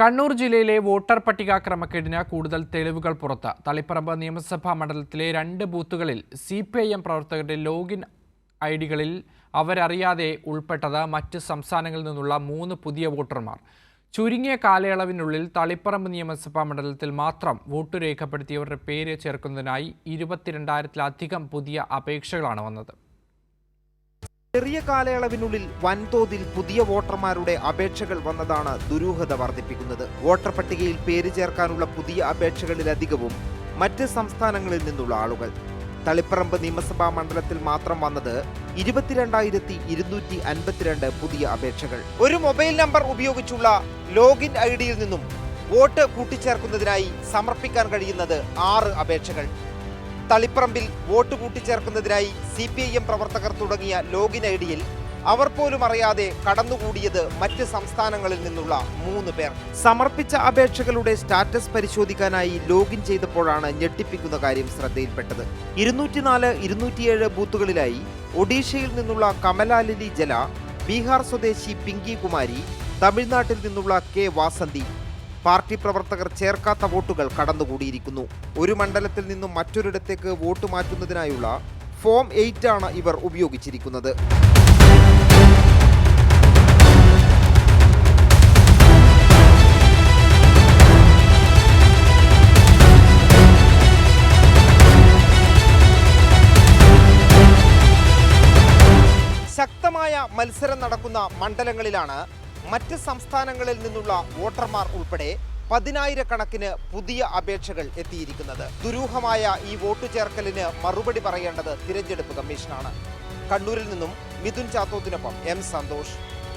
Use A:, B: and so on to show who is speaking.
A: കണ്ണൂർ ജില്ലയിലെ വോട്ടർ പട്ടിക ക്രമക്കേടിന് കൂടുതൽ തെളിവുകൾ പുറത്ത്. തളിപ്പറമ്പ് നിയമസഭാ മണ്ഡലത്തിലെ 2 ബൂത്തുകളിൽ CPIM പ്രവർത്തകരുടെ ലോഗിൻ ഐഡികളിൽ അവരറിയാതെ ഉൾപ്പെട്ടത് മറ്റ് സംസ്ഥാനങ്ങളിൽ നിന്നുള്ള 3 പുതിയ വോട്ടർമാർ. ചുരുങ്ങിയ കാലയളവിനുള്ളിൽ തളിപ്പറമ്പ് നിയമസഭാ മണ്ഡലത്തിൽ മാത്രം വോട്ട് രേഖപ്പെടുത്തിയവരുടെ പേര് ചേർക്കുന്നതിനായി 22,000-ലധികം പുതിയ അപേക്ഷകളാണ് വന്നത്.
B: ചെറിയ കാലയളവിനുള്ളിൽ വൻതോതിൽ പുതിയ വോട്ടർമാരുടെ അപേക്ഷകൾ വന്നതാണ് ദുരൂഹത വർദ്ധിപ്പിക്കുന്നത്. വോട്ടർ പട്ടികയിൽ പേര് ചേർക്കാനുള്ള പുതിയ അപേക്ഷകളിലധികവും മറ്റ് സംസ്ഥാനങ്ങളിൽ നിന്നുള്ള ആളുകൾ. തളിപ്പറമ്പ് നിയമസഭാ മണ്ഡലത്തിൽ മാത്രം വന്നത് 22,252 പുതിയ അപേക്ഷകൾ. ഒരു മൊബൈൽ നമ്പർ ഉപയോഗിച്ചുള്ള ലോഗിൻ ഐഡിയിൽ നിന്നും വോട്ട് കൂട്ടിച്ചേർക്കുന്നതിനായി സമർപ്പിക്കാൻ കഴിയുന്നത് 6 അപേക്ഷകൾ. തളിപ്പറമ്പിൽ വോട്ട് കൂട്ടിച്ചേർക്കുന്നതിനായി CPIM പ്രവർത്തകർ തുടങ്ങിയ ലോഗിൻ ഐഡിയിൽ അവർ പോലും അറിയാതെ കടന്നുകൂടിയത് മറ്റ് സംസ്ഥാനങ്ങളിൽ നിന്നുള്ള 3 പേർ. സമർപ്പിച്ച അപേക്ഷകളുടെ സ്റ്റാറ്റസ് പരിശോധിക്കാനായി ലോഗിൻ ചെയ്തപ്പോഴാണ് ഞെട്ടിപ്പിക്കുന്ന കാര്യം ശ്രദ്ധയിൽപ്പെട്ടത്. 204, 207 ബൂത്തുകളിലായി ഒഡീഷയിൽ നിന്നുള്ള കമലാലിനി ജല, ബീഹാർ സ്വദേശി പിങ്കി കുമാരി, തമിഴ്നാട്ടിൽ നിന്നുള്ള K വാസന്തി, പാർട്ടി പ്രവർത്തകർ ചേർക്കാത്ത വോട്ടുകൾ കടന്നുകൂടിയിരിക്കുന്നു. ഒരു മണ്ഡലത്തിൽ നിന്നും മറ്റൊരിടത്തേക്ക് വോട്ട് മാറ്റുന്നതിനായുള്ള ഫോം 8 ആണ് ഇവർ ഉപയോഗിച്ചിരിക്കുന്നത്. ശക്തമായ മത്സരം നടക്കുന്ന മണ്ഡലങ്ങളിലാണ് മറ്റ് സംസ്ഥാനങ്ങളിൽ നിന്നുള്ള വോട്ടർമാർ ഉൾപ്പെടെ 10,000-കണക്കിന് പുതിയ അപേക്ഷകൾ എത്തിയിരിക്കുന്നത്. ദുരൂഹമായ ഈ വോട്ട് ചേർക്കലിന് മറുപടി പറയേണ്ടത് തിരഞ്ഞെടുപ്പ് കമ്മീഷനാണ്. കണ്ണൂരിൽ നിന്നും മിഥുൻ ചാത്തോത്തിനൊപ്പം M. സന്തോഷ്.